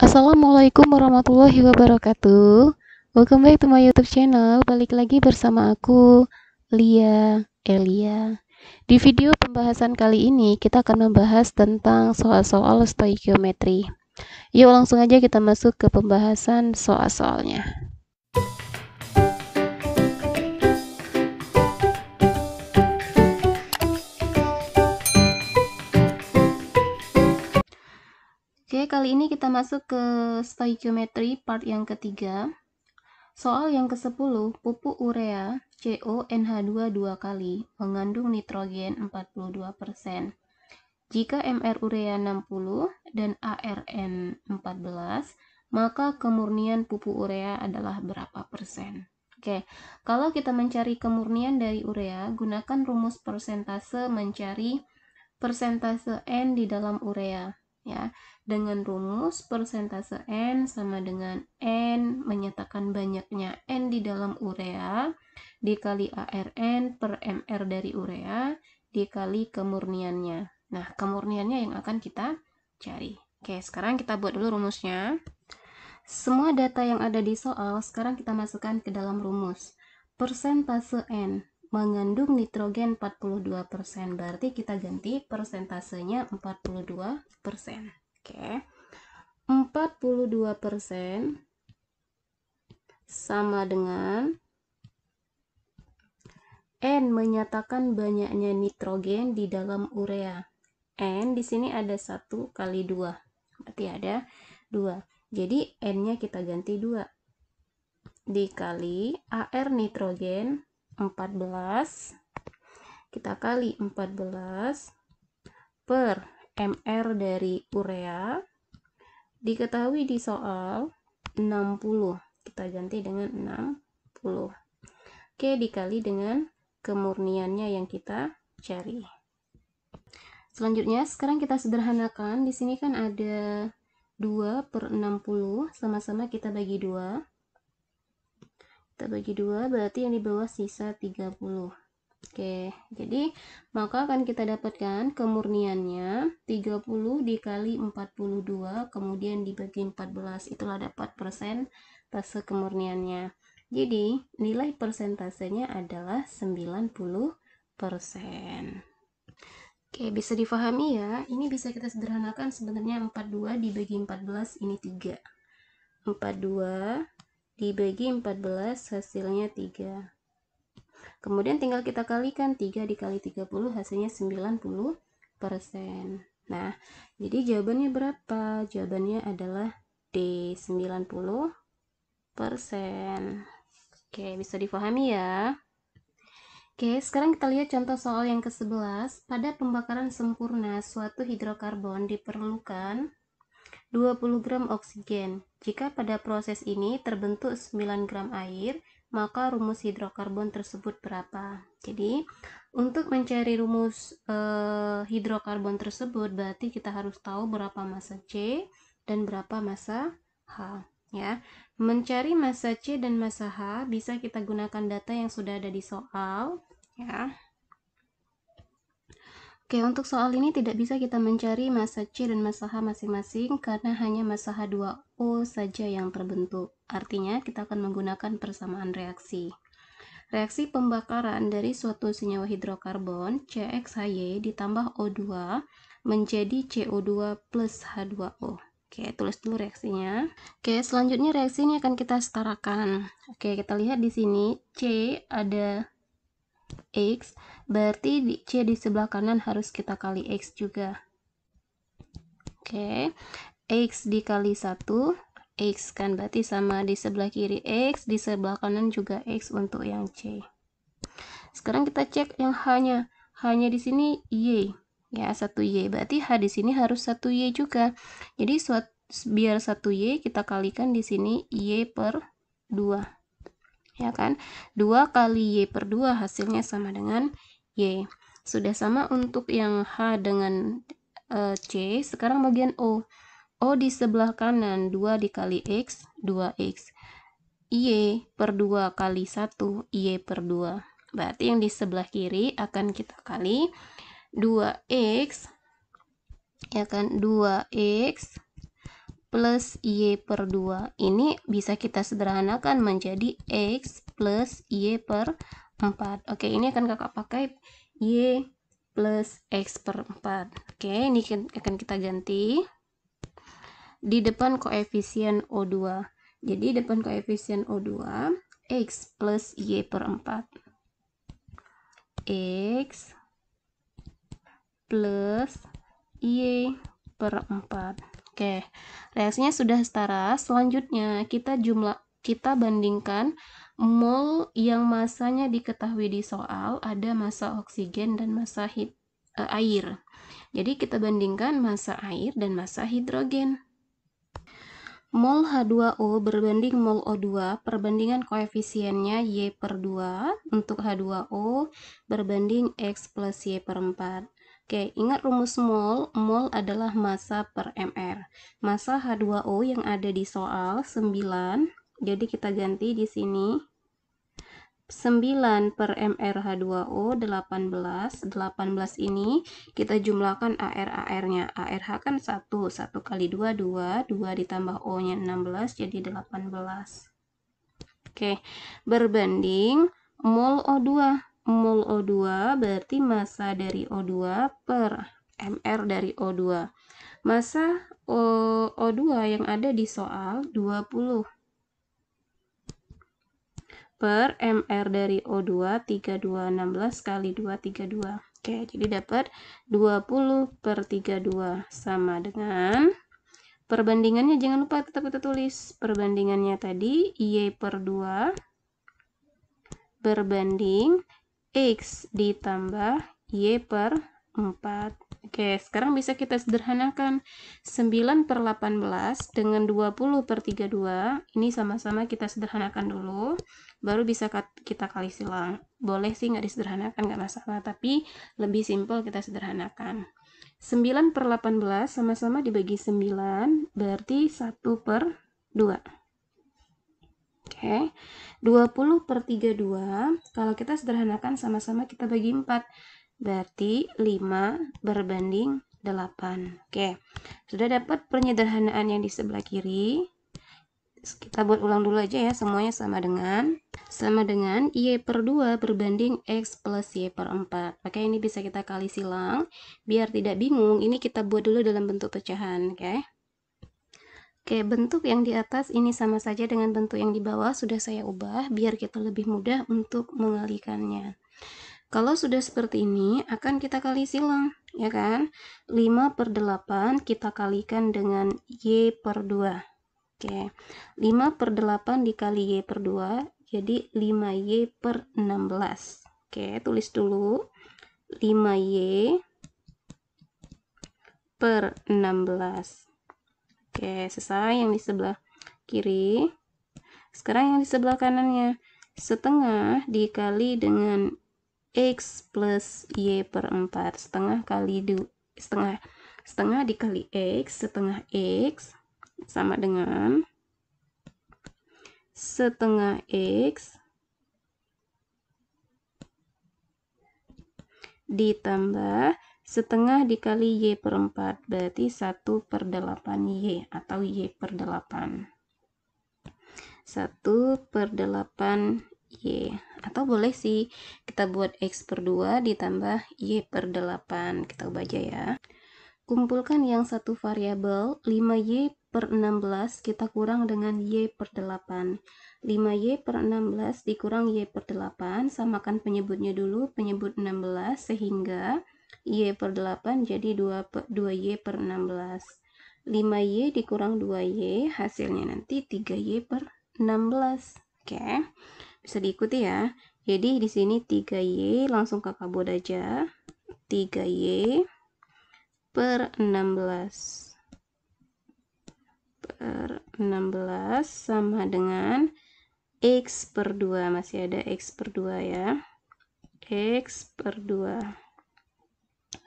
Assalamualaikum warahmatullahi wabarakatuh. Welcome back to my YouTube channel. Balik lagi bersama aku, Lia Elia. Di video pembahasan kali ini, kita akan membahas tentang soal-soal stoikiometri. Yuk langsung aja kita masuk ke pembahasan soal-soalnya. Oke, kali ini kita masuk ke stoikiometri part yang ketiga. Soal yang ke-10, pupuk urea CONH2 dua kali mengandung nitrogen 42%. Jika MR urea 60 dan ARN 14, maka kemurnian pupuk urea adalah berapa persen? Oke, kalau kita mencari kemurnian dari urea, gunakan rumus persentase mencari persentase N di dalam urea. Ya, dengan rumus persentase N sama dengan N menyatakan banyaknya N di dalam urea dikali ARN per MR dari urea dikali kemurniannya. Nah, kemurniannya yang akan kita cari. Oke, sekarang kita buat dulu rumusnya. Semua data yang ada di soal sekarang kita masukkan ke dalam rumus. Persentase N mengandung nitrogen 42%, berarti kita ganti persentasenya 42%. Oke. 42% sama dengan N menyatakan banyaknya nitrogen di dalam urea. N di sini ada 1 kali 2. Berarti ada 2. Jadi N-nya kita ganti 2. Dikali AR nitrogen 14. Kita kali 14 per MR dari urea. Diketahui di soal 60. Kita ganti dengan 60. Oke, dikali dengan kemurniannya yang kita cari. Selanjutnya, sekarang kita sederhanakan. Di sini kan ada 2 per 60, sama-sama kita bagi 2. Kita bagi 2, berarti yang di bawah sisa 30. Oke, jadi maka akan kita dapatkan kemurniannya 30 dikali 42, kemudian dibagi 14, itulah dapat persentase kemurniannya. Jadi, nilai persentasenya adalah 90%. Oke, bisa difahami ya. Ini bisa kita sederhanakan, sebenarnya 42 dibagi 14 ini 3. 42 dibagi 14 hasilnya 3. Kemudian tinggal kita kalikan, 3 dikali 30 hasilnya 90%. Nah, jadi jawabannya berapa? Jawabannya adalah D, 90%. Oke, bisa difahami ya. Oke, sekarang kita lihat contoh soal yang ke-11. Pada pembakaran sempurna suatu hidrokarbon diperlukan 20 gram oksigen. Jika pada proses ini terbentuk 9 gram air, maka rumus hidrokarbon tersebut berapa? Jadi, untuk mencari rumus hidrokarbon tersebut, berarti kita harus tahu berapa massa C dan berapa massa H. Ya, mencari massa C dan massa H bisa kita gunakan data yang sudah ada di soal. Ya. Oke, untuk soal ini tidak bisa kita mencari massa C dan massa H masing-masing karena hanya massa H2O saja yang terbentuk. Artinya, kita akan menggunakan persamaan reaksi. Reaksi pembakaran dari suatu senyawa hidrokarbon CXHY ditambah O2 menjadi CO2 plus H2O. Oke, tulis dulu reaksinya. Oke, selanjutnya reaksi ini akan kita setarakan. Oke, kita lihat di sini C ada X, berarti C di sebelah kanan harus kita kali X juga. Oke, X dikali 1, X kan berarti sama di sebelah kiri X, di sebelah kanan juga X untuk yang C. Sekarang kita cek yang H-nya. H-nya di sini Y. Ya, 1Y. Berarti H di sini harus 1Y juga. Jadi biar 1Y kita kalikan di sini Y per 2. Ya kan? 2 kali Y per 2 hasilnya sama dengan Y. Sudah sama untuk yang H dengan C. Sekarang bagian O. O di sebelah kanan 2 dikali X, 2X. Y per 2 kali 1, Y per 2. Berarti yang di sebelah kiri akan kita kali 2X, ya kan, 2X plus Y per 2. Ini bisa kita sederhanakan menjadi X plus Y per 4. Oke, ini akan kakak pakai Y plus X per 4. Oke, ini akan kita ganti di depan koefisien O2. Jadi depan koefisien O2 X plus Y per 4. X plus Y per 4. Oke, reaksinya sudah setara. Selanjutnya kita bandingkan mol yang masanya diketahui di soal, ada massa oksigen dan massa air. Jadi kita bandingkan massa air dan massa hidrogen. Mol H2O berbanding mol O2, perbandingan koefisiennya Y per 2, untuk H2O berbanding X plus Y per 4. Oke, ingat rumus mol, mol adalah massa per mR. Massa H2O yang ada di soal 9, jadi kita ganti di sini. 9 per mR H2O 18. 18 ini kita jumlahkan AR-nya. ARH kan 1 kali 2 2 ditambah O nya 16 jadi 18. Oke, berbanding mol O2. Mol O2 berarti massa dari O2 per mR dari O2. Massa O2 yang ada di soal 20 per mR dari O2 3216 kali 2 32. Oke, jadi dapat 20 per 32 sama dengan perbandingannya, jangan lupa tetap kita tulis perbandingannya tadi Y per 2 berbanding X ditambah Y per 4. Oke, sekarang bisa kita sederhanakan 9 per 18 dengan 20 per 32. Ini sama-sama kita sederhanakan dulu, baru bisa kita kali silang. Boleh sih nggak disederhanakan, nggak masalah, tapi lebih simpel kita sederhanakan. 9 per 18 sama-sama dibagi 9, berarti 1 per 2. Oke, 20 per 32, kalau kita sederhanakan sama-sama kita bagi 4. Berarti 5 berbanding 8. Oke, sudah dapat penyederhanaan yang di sebelah kiri. Kita buat ulang dulu aja ya, semuanya sama dengan Y per 2 berbanding X plus Y per 4. Oke, ini bisa kita kali silang. Biar tidak bingung, ini kita buat dulu dalam bentuk pecahan. Oke, bentuk yang di atas ini sama saja dengan bentuk yang di bawah, sudah saya ubah biar kita lebih mudah untuk mengalikannya. Kalau sudah seperti ini, akan kita kali silang, ya kan? 5 per 8 kita kalikan dengan Y per 2. Oke, 5 per 8 dikali Y per 2, jadi 5Y per 16. Oke, tulis dulu. 5Y per 16. Oke, selesai yang di sebelah kiri. Sekarang yang di sebelah kanannya. Setengah dikali dengan X plus Y per 4. Setengah dikali X, setengah X sama dengan setengah X ditambah setengah dikali Y per 4, berarti 1 per 8Y atau Y per 8. 1 per 8Y, atau boleh sih kita buat X per 2 ditambah Y per 8. Kita ubah aja ya. Kumpulkan yang satu variabel, 5Y per 16 kita kurang dengan Y per 8. 5Y per 16 dikurang Y per 8, samakan penyebutnya dulu, penyebut 16, sehingga Y per 8 jadi 2Y per 16. 5Y dikurang 2Y, hasilnya nanti 3Y per 16. Oke, bisa diikuti ya. Jadi di sini 3Y, langsung kakak buat aja. 3Y per 16 sama dengan X per 2. Masih ada X per 2 ya. X per 2.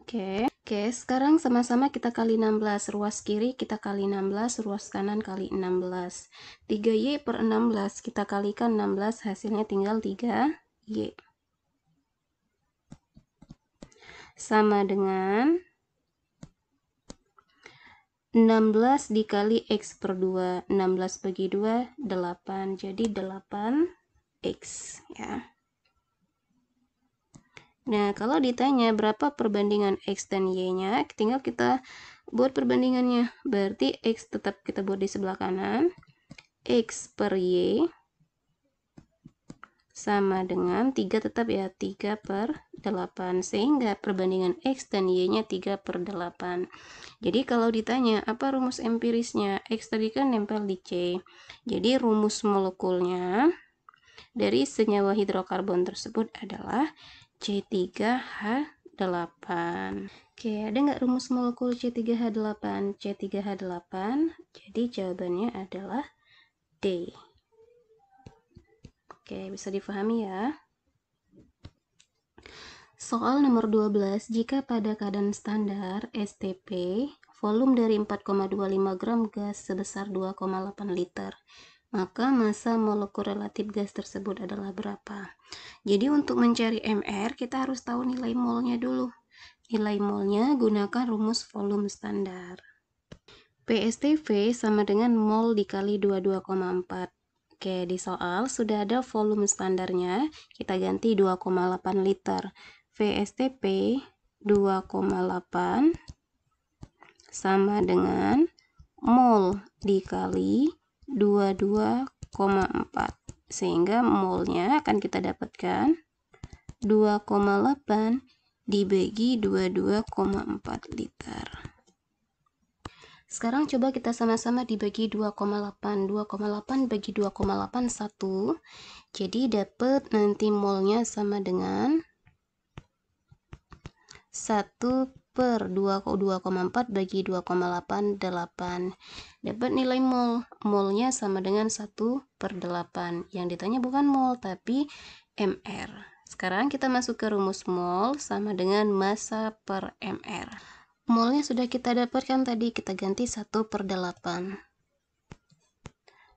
Oke, sekarang sama-sama kita kali 16. Ruas kiri kita kali 16, ruas kanan kali 16. 3Y per 16 kita kalikan 16, hasilnya tinggal 3Y. Sama dengan 16 dikali X per 2. 16 bagi 2, 8. Jadi 8X ya. Nah, kalau ditanya berapa perbandingan X dan Y-nya, tinggal kita buat perbandingannya. Berarti X tetap kita buat di sebelah kanan. X per Y sama dengan 3 tetap ya, 3 per 8. Sehingga perbandingan X dan Y-nya 3 per 8. Jadi kalau ditanya apa rumus empirisnya, X tadi kan nempel di C. Jadi rumus molekulnya dari senyawa hidrokarbon tersebut adalah C3H8. Oke, ada nggak rumus molekul C3H8? C3H8, jadi jawabannya adalah D. Oke, bisa difahami ya. Soal nomor 12, jika pada keadaan standar STP, volume dari 4,25 gram gas sebesar 2,8 liter, maka massa molekul relatif gas tersebut adalah berapa? Jadi untuk mencari MR, kita harus tahu nilai molnya dulu. Nilai molnya gunakan rumus volume standar. PSTV sama dengan mol dikali 22,4. Oke, di soal sudah ada volume standarnya, kita ganti 2,8 liter. VSTP 2,8 sama dengan mol dikali 22,4. Sehingga molnya akan kita dapatkan 2,8 dibagi 22,4 liter. Sekarang coba kita sama-sama dibagi 2,8. 2,8 bagi 2,8 1. Jadi dapat nanti molnya sama dengan 1 per 2,4 bagi 2,8 8. Dapat nilai mol. Molnya sama dengan 1 per 8. Yang ditanya bukan mol tapi MR. Sekarang kita masuk ke rumus mol sama dengan massa per MR. Molnya sudah kita dapatkan tadi, kita ganti 1 per 8.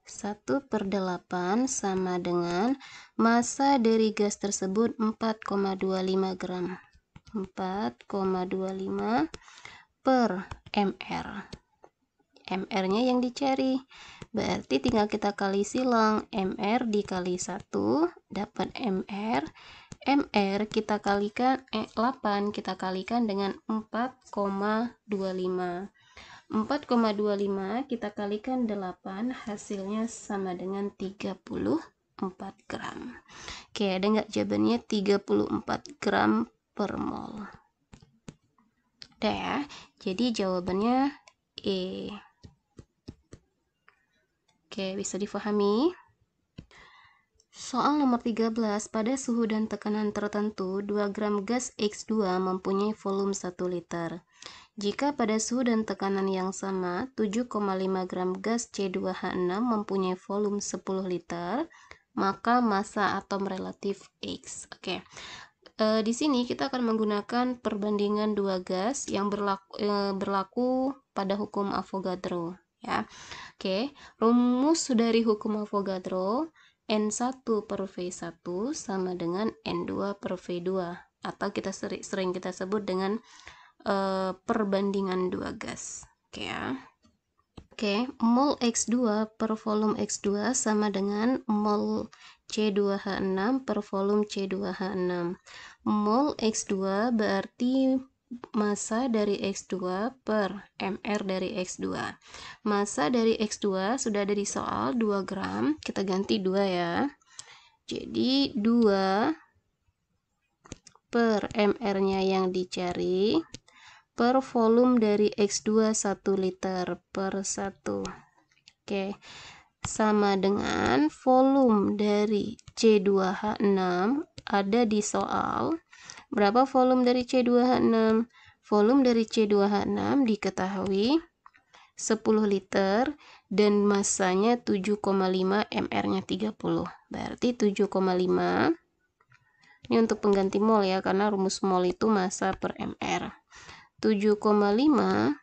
1 per 8 sama dengan massa dari gas tersebut 4,25 gram. 4,25 per MR. MR-nya yang dicari. Berarti tinggal kita kali silang. MR dikali 1 dapat MR. MR kita kalikan 8 kita kalikan dengan 4,25. 4,25 kita kalikan 8, hasilnya sama dengan 34 gram. Oke, ada nggak jawabannya 34 gram per mol? Udah ya, jadi jawabannya E. Oke, bisa difahami? Soal nomor 13, pada suhu dan tekanan tertentu, 2 gram gas X2 mempunyai volume 1 liter. Jika pada suhu dan tekanan yang sama, 7,5 gram gas C2H6 mempunyai volume 10 liter, maka massa atom relatif X. Oke. Di sini kita akan menggunakan perbandingan dua gas yang berlaku pada hukum Avogadro ya. Oke, rumus dari hukum Avogadro, N1 per V1 sama dengan N2 per V2, atau kita sering kita sebut dengan perbandingan dua gas. Oke ya. Oke, mol X2 per volume X2 sama dengan mol C2H6 per volume C2H6. Mol X2 berarti massa dari X2 per MR dari X2. Massa dari X2 sudah ada di soal 2 gram, kita ganti 2 ya. Jadi 2 per MR-nya yang dicari per volume dari X2 1 liter per 1. Oke, sama dengan volume dari C2H6 ada di soal. Berapa volume dari C2H6? Volume dari C2H6 diketahui 10 liter dan massanya 7,5, MR-nya 30. Berarti 7,5. Ini untuk pengganti mol ya, karena rumus mol itu massa per MR. 7,5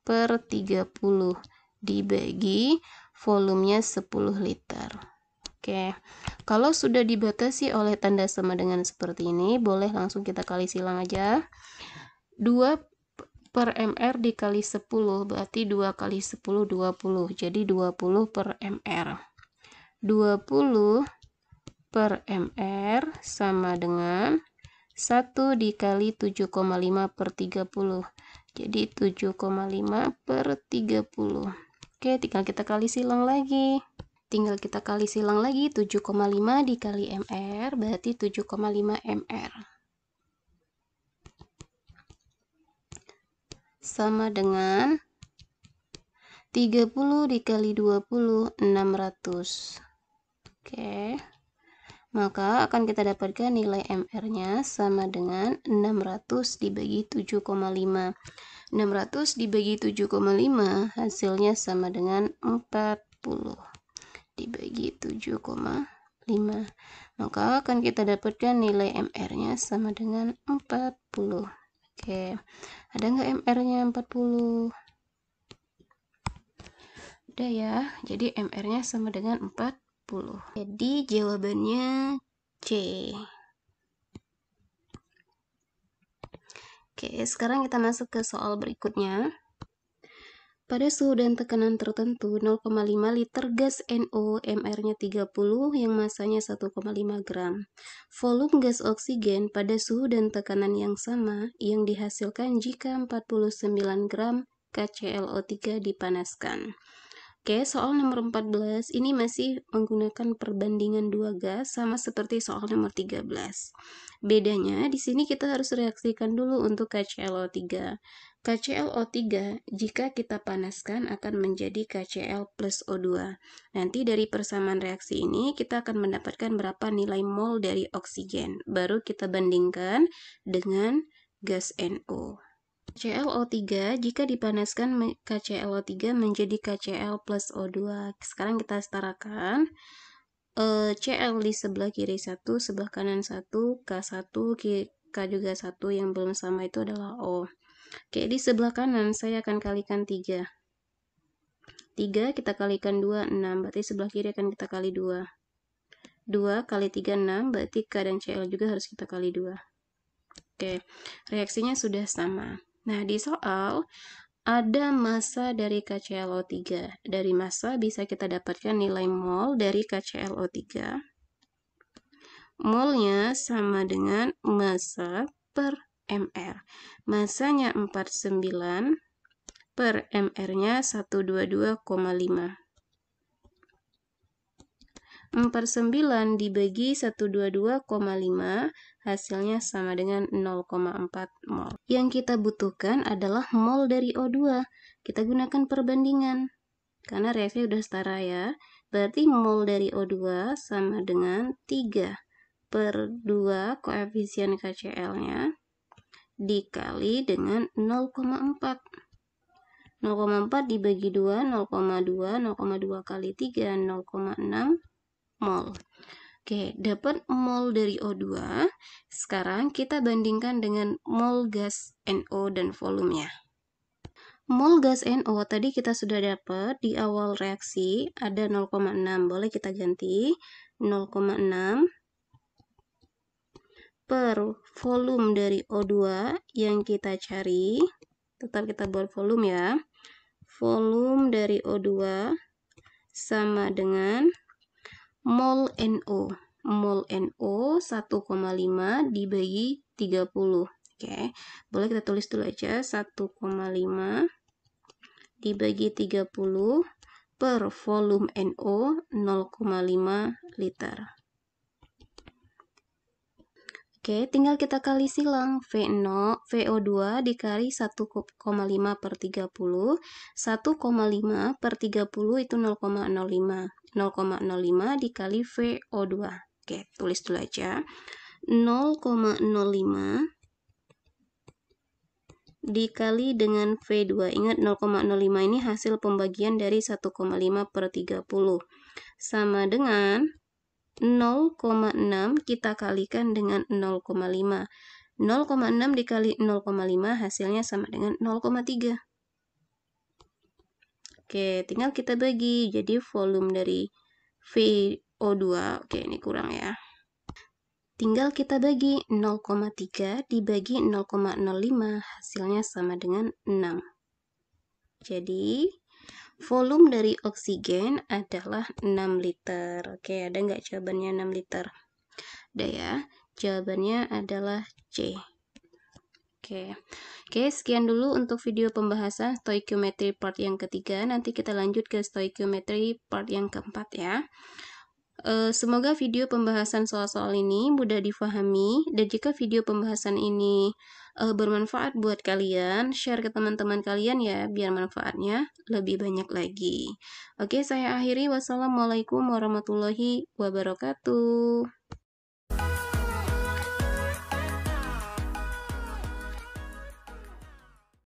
per 30 dibagi volumenya 10 liter. Oke, kalau sudah dibatasi oleh tanda sama dengan seperti ini, boleh langsung kita kali silang aja. 2 per mr dikali 10, berarti 2 kali 10, 20. Jadi 20 per mr. 20 per mr sama dengan 1 dikali 7,5 per 30. Jadi 7,5 per 30. Oke, tinggal kita kali silang lagi. 7,5 dikali mr berarti 7,5 mr. Sama dengan 30 dikali 20, 600. Oke. Maka akan kita dapatkan nilai mr-nya sama dengan 600 dibagi 7,5. 600 dibagi 7,5 hasilnya sama dengan 40 dibagi 7,5. Maka akan kita dapatkan nilai mr-nya sama dengan 40. Oke. Ada nggak mr-nya 40? Ada ya. Jadi mr-nya sama dengan 40. Jadi jawabannya C. Oke, sekarang kita masuk ke soal berikutnya. Pada suhu dan tekanan tertentu 0,5 liter gas NO MR-nya 30 yang masanya 1,5 gram. Volume gas oksigen pada suhu dan tekanan yang sama yang dihasilkan jika 49 gram KClO3 dipanaskan. Oke, soal nomor 14 ini masih menggunakan perbandingan dua gas sama seperti soal nomor 13. Bedanya di sini kita harus reaksikan dulu untuk KClO3. KClO3 jika kita panaskan akan menjadi KCl plus O2. Nanti dari persamaan reaksi ini kita akan mendapatkan berapa nilai mol dari oksigen. Baru kita bandingkan dengan gas NO. KClO3 jika dipanaskan KClO3 menjadi KCl plus O2. Sekarang kita setarakan. Cl di sebelah kiri 1, sebelah kanan 1, K1, K juga 1, yang belum sama itu adalah O. Oke, di sebelah kanan saya akan kalikan 3. 3 kita kalikan 2, 6. Berarti sebelah kiri akan kita kali 2. 2 kali 3, 6. Berarti K dan Cl juga harus kita kali 2. Oke, reaksinya sudah sama. Nah, di soal ada massa dari KClO3. Dari massa bisa kita dapatkan nilai mol dari KClO3. Molnya sama dengan massa per mr. Massanya 49 per mr-nya 122,5. 49 dibagi 122,5 hasilnya sama dengan 0,4 mol. Yang kita butuhkan adalah mol dari O2. Kita gunakan perbandingan. Karena reaksi udah setara ya. Berarti mol dari O2 sama dengan 3 per 2 koefisien KCl-nya dikali dengan 0,4. 0,4 dibagi 2, 0,2, 0,2 kali 3, 0,6 mol. Oke, dapat mol dari O2. Sekarang kita bandingkan dengan mol gas NO dan volumenya. Mol gas NO tadi kita sudah dapat di awal reaksi ada 0,6. Boleh kita ganti 0,6 per volume dari O2 yang kita cari. Tetap kita buat volume ya. Volume dari O2 sama dengan mol NO. Mol NO 1,5 dibagi 30. Oke, boleh kita tulis dulu aja 1,5 dibagi 30 per volume NO 0,5 liter. Oke, tinggal kita kali silang. VO2 dikali 1,5 per 30. 1,5 per 30 itu 0,05. 0,05 dikali VO2. Oke, tulis dulu aja. 0,05 dikali dengan V2. Ingat 0,05 ini hasil pembagian dari 1,5 per 30. Sama dengan 0,6 kita kalikan dengan 0,5. 0,6 dikali 0,5 hasilnya sama dengan 0,3. Oke, tinggal kita bagi. Jadi volume dari VO2, oke ini kurang ya. Tinggal kita bagi 0,3 dibagi 0,05, hasilnya sama dengan 6. Jadi, volume dari oksigen adalah 6 liter. Oke, ada nggak jawabannya 6 liter? Ada ya. Jawabannya adalah C. Oke, sekian dulu untuk video pembahasan stoichiometry part yang ketiga. Nanti kita lanjut ke stoichiometry part yang keempat ya. Semoga video pembahasan soal-soal ini mudah difahami, dan jika video pembahasan ini bermanfaat buat kalian, share ke teman-teman kalian ya, biar manfaatnya lebih banyak lagi. Oke, saya akhiri. Wassalamualaikum warahmatullahi wabarakatuh.